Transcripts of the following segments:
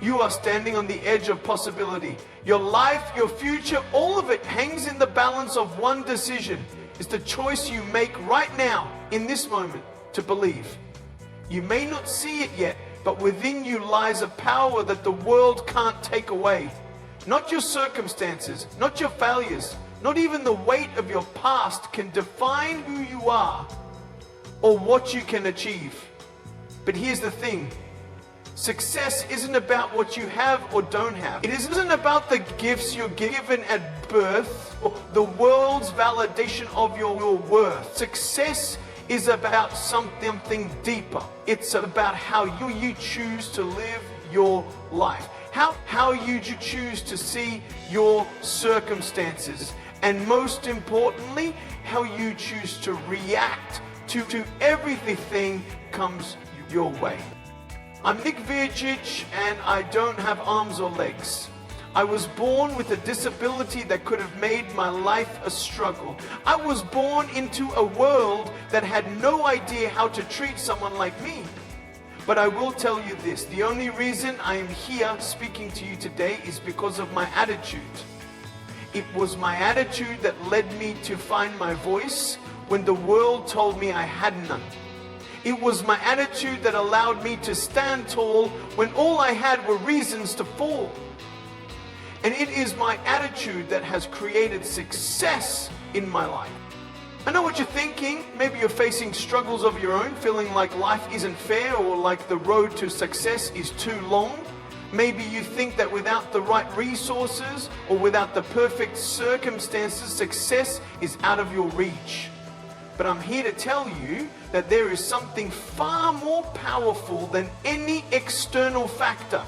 You are standing on the edge of possibility. Your life, your future, all of it hangs in the balance of one decision. It's the choice you make right now, in this moment, to believe. You may not see it yet, but within you lies a power that the world can't take away. Not your circumstances, not your failures, not even the weight of your past can define who you are or what you can achieve. But here's the thing. Success isn't about what you have or don't have. It isn't about the gifts you're given at birth or the world's validation of your worth. Success is about something deeper. It's about how you choose to live your life. How you choose to see your circumstances. And most importantly, how you choose to react to everything comes your way. I'm Nick Vujicic and I don't have arms or legs. I was born with a disability that could have made my life a struggle. I was born into a world that had no idea how to treat someone like me. But I will tell you this, the only reason I am here speaking to you today is because of my attitude. It was my attitude that led me to find my voice when the world told me I had none. It was my attitude that allowed me to stand tall when all I had were reasons to fall. And it is my attitude that has created success in my life. I know what you're thinking. Maybe you're facing struggles of your own, feeling like life isn't fair or like the road to success is too long. Maybe you think that without the right resources or without the perfect circumstances, success is out of your reach. But I'm here to tell you that there is something far more powerful than any external factor.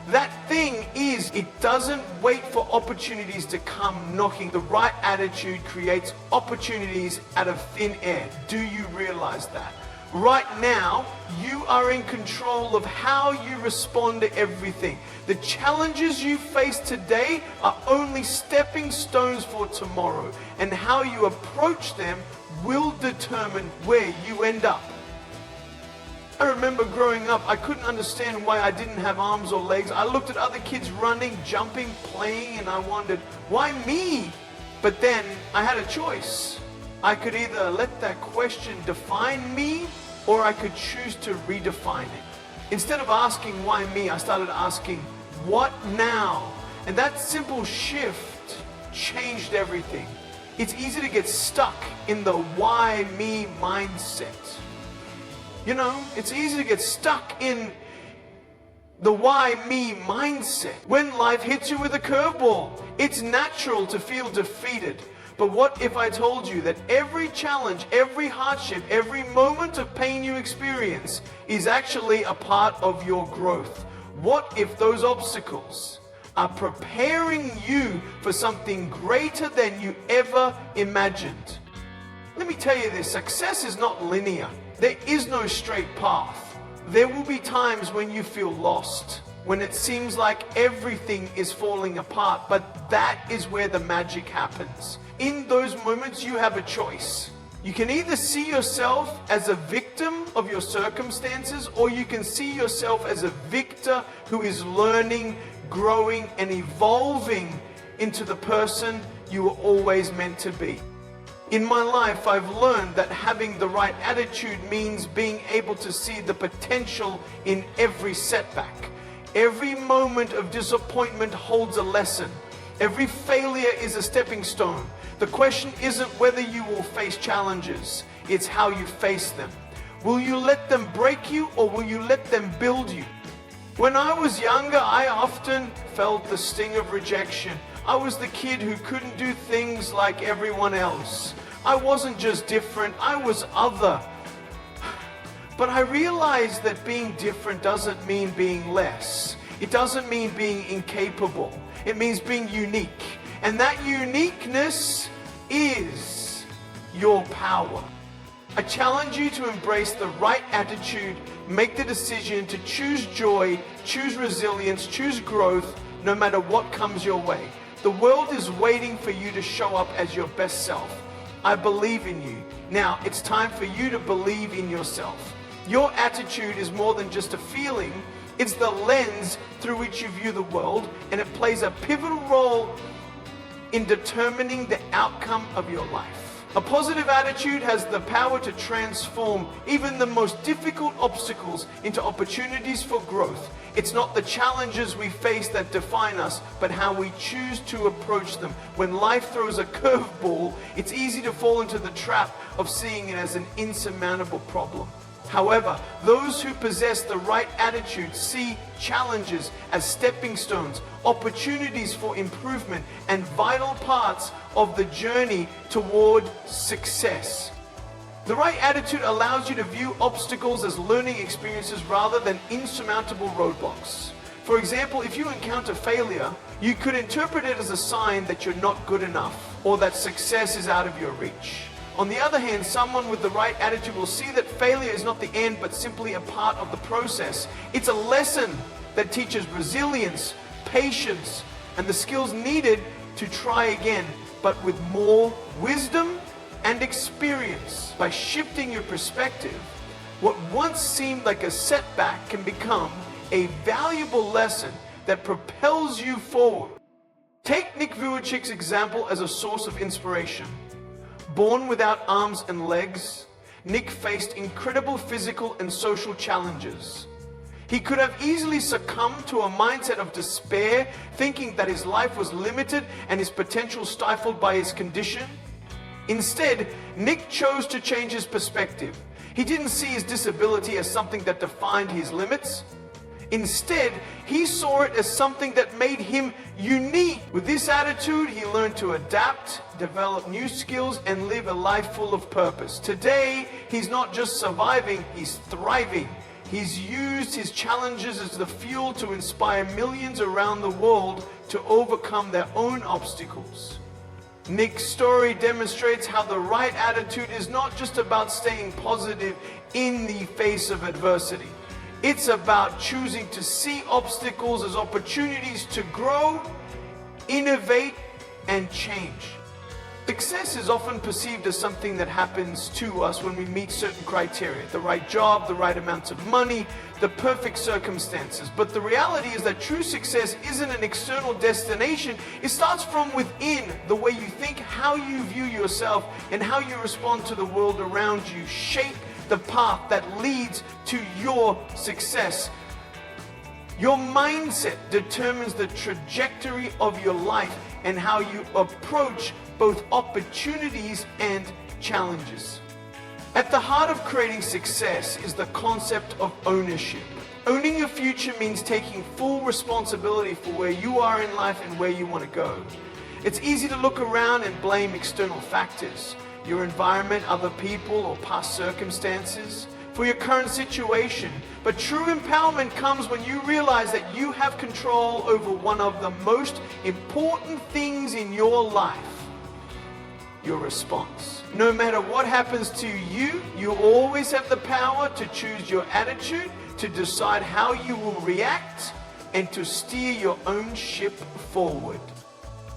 That thing is, it doesn't wait for opportunities to come knocking. The right attitude creates opportunities out of thin air. Do you realize that? Right now, you are in control of how you respond to everything. The challenges you face today are only stepping stones for tomorrow, and how you approach them will determine where you end up. I remember growing up, I couldn't understand why I didn't have arms or legs. I looked at other kids running, jumping, playing, and I wondered, why me? But then I had a choice. I could either let that question define me, or I could choose to redefine it. Instead of asking why me, I started asking, what now? And that simple shift changed everything. It's easy to get stuck in the why me mindset. You know, it's easy to get stuck in the why me mindset. When life hits you with a curveball, it's natural to feel defeated. But what if I told you that every challenge, every hardship, every moment of pain you experience is actually a part of your growth? What if those obstacles are preparing you for something greater than you ever imagined? Let me tell you this, success is not linear. There is no straight path. There will be times when you feel lost, when it seems like everything is falling apart, but that is where the magic happens. In those moments, you have a choice. You can either see yourself as a victim of your circumstances, or you can see yourself as a victor who is learning, growing, and evolving into the person you were always meant to be. In my life, I've learned that having the right attitude means being able to see the potential in every setback. Every moment of disappointment holds a lesson. Every failure is a stepping stone. The question isn't whether you will face challenges, it's how you face them. Will you let them break you, or will you let them build you? When I was younger, I often felt the sting of rejection. I was the kid who couldn't do things like everyone else. I wasn't just different, I was other. But I realized that being different doesn't mean being less. It doesn't mean being incapable. It means being unique. And that uniqueness is your power. I challenge you to embrace the right attitude, make the decision to choose joy, choose resilience, choose growth, no matter what comes your way. The world is waiting for you to show up as your best self. I believe in you. Now, it's time for you to believe in yourself. Your attitude is more than just a feeling. It's the lens through which you view the world, and it plays a pivotal role in determining the outcome of your life. A positive attitude has the power to transform even the most difficult obstacles into opportunities for growth. It's not the challenges we face that define us, but how we choose to approach them. When life throws a curveball, it's easy to fall into the trap of seeing it as an insurmountable problem. However, those who possess the right attitude see challenges as stepping stones, opportunities for improvement, and vital parts of the journey toward success. The right attitude allows you to view obstacles as learning experiences rather than insurmountable roadblocks. For example, if you encounter failure, you could interpret it as a sign that you're not good enough or that success is out of your reach. On the other hand, someone with the right attitude will see that failure is not the end, but simply a part of the process. It's a lesson that teaches resilience, patience, and the skills needed to try again, but with more wisdom and experience. By shifting your perspective, what once seemed like a setback can become a valuable lesson that propels you forward. Take Nick Vujicic's example as a source of inspiration. Born without arms and legs, Nick faced incredible physical and social challenges. He could have easily succumbed to a mindset of despair, thinking that his life was limited and his potential stifled by his condition. Instead, Nick chose to change his perspective. He didn't see his disability as something that defined his limits. Instead, he saw it as something that made him unique. With this attitude, he learned to adapt, develop new skills, and live a life full of purpose. Today, he's not just surviving, he's thriving. He's used his challenges as the fuel to inspire millions around the world to overcome their own obstacles. Nick's story demonstrates how the right attitude is not just about staying positive in the face of adversity. It's about choosing to see obstacles as opportunities to grow, innovate, and change. Success is often perceived as something that happens to us when we meet certain criteria, the right job, the right amounts of money, the perfect circumstances. But the reality is that true success isn't an external destination. It starts from within. The way you think, how you view yourself, and how you respond to the world around you shape the path that leads to your success. Your mindset determines the trajectory of your life and how you approach both opportunities and challenges. At the heart of creating success is the concept of ownership. Owning your future means taking full responsibility for where you are in life and where you want to go. It's easy to look around and blame external factors, your environment, other people, or past circumstances, for your current situation. But true empowerment comes when you realize that you have control over one of the most important things in your life: your response. No matter what happens to you, you always have the power to choose your attitude, to decide how you will react, and to steer your own ship forward.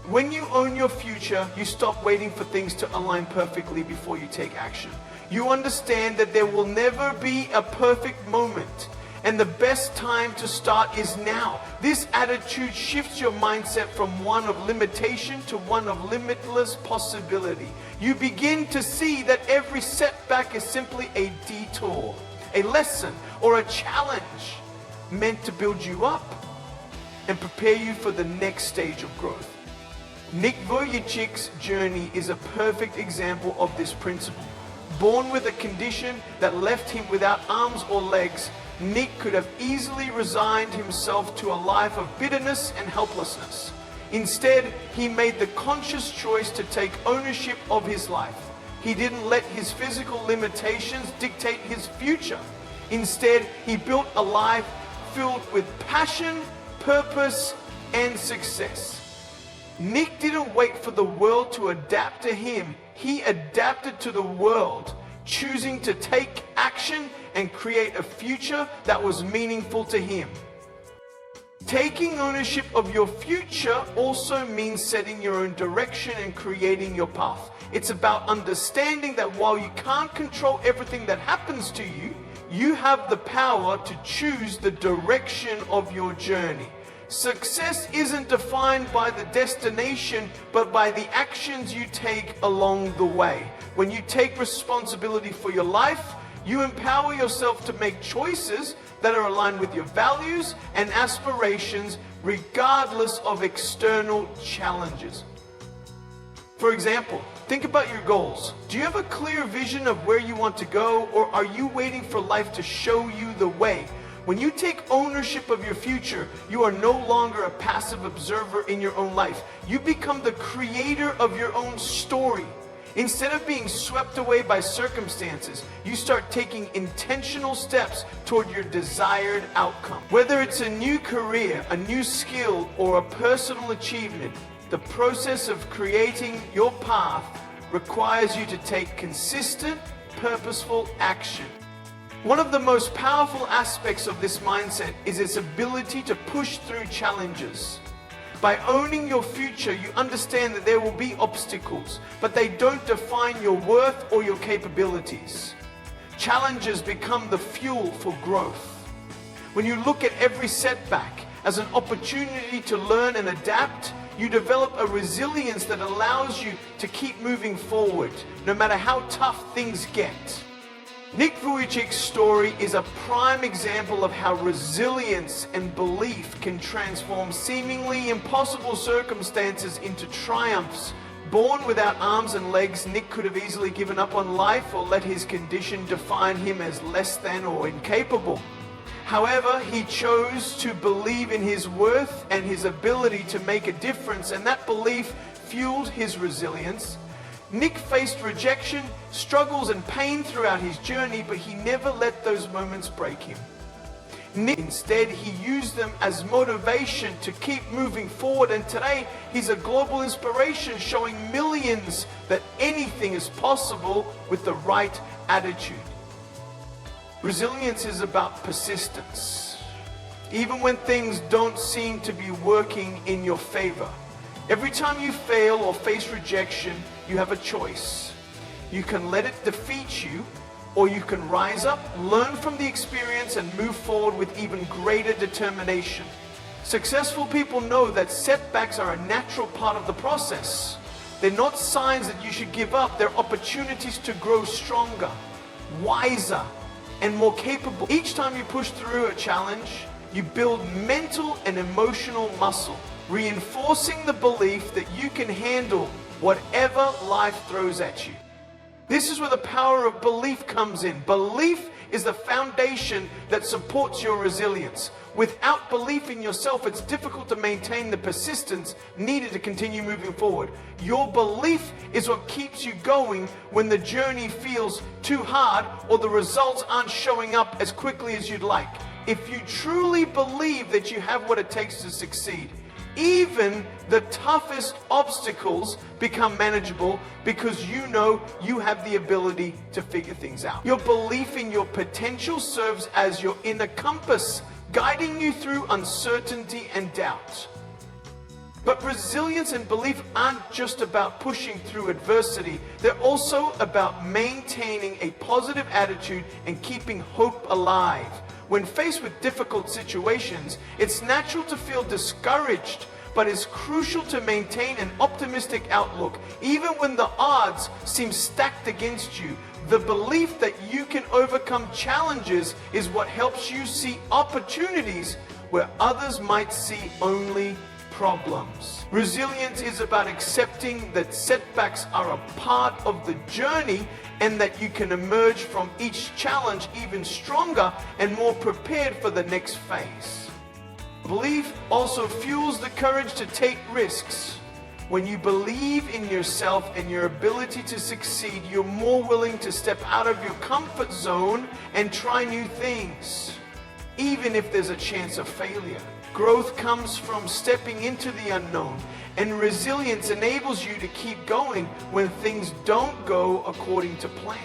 When you own your future, you stop waiting for things to align perfectly before you take action. You understand that there will never be a perfect moment, and the best time to start is now. This attitude shifts your mindset from one of limitation to one of limitless possibility. You begin to see that every setback is simply a detour, a lesson, or a challenge meant to build you up and prepare you for the next stage of growth. Nick Vujicic's journey is a perfect example of this principle. Born with a condition that left him without arms or legs, Nick could have easily resigned himself to a life of bitterness and helplessness. Instead, he made the conscious choice to take ownership of his life. He didn't let his physical limitations dictate his future. Instead, he built a life filled with passion, purpose, and success. Nick didn't wait for the world to adapt to him. He adapted to the world, choosing to take action and create a future that was meaningful to him. Taking ownership of your future also means setting your own direction and creating your path. It's about understanding that while you can't control everything that happens to you, You have the power to choose the direction of your journey. Success isn't defined by the destination, but by the actions you take along the way. When you take responsibility for your life, you empower yourself to make choices that are aligned with your values and aspirations, regardless of external challenges. For example, think about your goals. Do you have a clear vision of where you want to go, or are you waiting for life to show you the way? When you take ownership of your future, you are no longer a passive observer in your own life. You become the creator of your own story. Instead of being swept away by circumstances, you start taking intentional steps toward your desired outcome. Whether it's a new career, a new skill, or a personal achievement, the process of creating your path requires you to take consistent, purposeful action. One of the most powerful aspects of this mindset is its ability to push through challenges. By owning your future, you understand that there will be obstacles, but they don't define your worth or your capabilities. Challenges become the fuel for growth. When you look at every setback as an opportunity to learn and adapt, you develop a resilience that allows you to keep moving forward, no matter how tough things get. Nick Vujicic's story is a prime example of how resilience and belief can transform seemingly impossible circumstances into triumphs. Born without arms and legs, Nick could have easily given up on life or let his condition define him as less than or incapable. However, he chose to believe in his worth and his ability to make a difference, and that belief fueled his resilience. Nick faced rejection, struggles, and pain throughout his journey, but he never let those moments break him. Instead, he used them as motivation to keep moving forward, and today he's a global inspiration, showing millions that anything is possible with the right attitude. Resilience is about persistence. Even when things don't seem to be working in your favor. Every time you fail or face rejection, you have a choice. You can let it defeat you, or you can rise up, learn from the experience, and move forward with even greater determination. Successful people know that setbacks are a natural part of the process. They're not signs that you should give up. They're opportunities to grow stronger, wiser, and more capable. Each time you push through a challenge, you build mental and emotional muscle, reinforcing the belief that you can handle whatever life throws at you. This is where the power of belief comes in. Belief is the foundation that supports your resilience. Without belief in yourself, it's difficult to maintain the persistence needed to continue moving forward. Your belief is what keeps you going when the journey feels too hard or the results aren't showing up as quickly as you'd like. If you truly believe that you have what it takes to succeed, even the toughest obstacles become manageable because you know you have the ability to figure things out. Your belief in your potential serves as your inner compass, guiding you through uncertainty and doubt. But resilience and belief aren't just about pushing through adversity. They're also about maintaining a positive attitude and keeping hope alive. When faced with difficult situations, it's natural to feel discouraged, but it's crucial to maintain an optimistic outlook, even when the odds seem stacked against you. The belief that you can overcome challenges is what helps you see opportunities where others might see only problems. Resilience is about accepting that setbacks are a part of the journey and that you can emerge from each challenge even stronger and more prepared for the next phase. Belief also fuels the courage to take risks. When you believe in yourself and your ability to succeed, you're more willing to step out of your comfort zone and try new things, even if there's a chance of failure. Growth comes from stepping into the unknown, and resilience enables you to keep going when things don't go according to plan.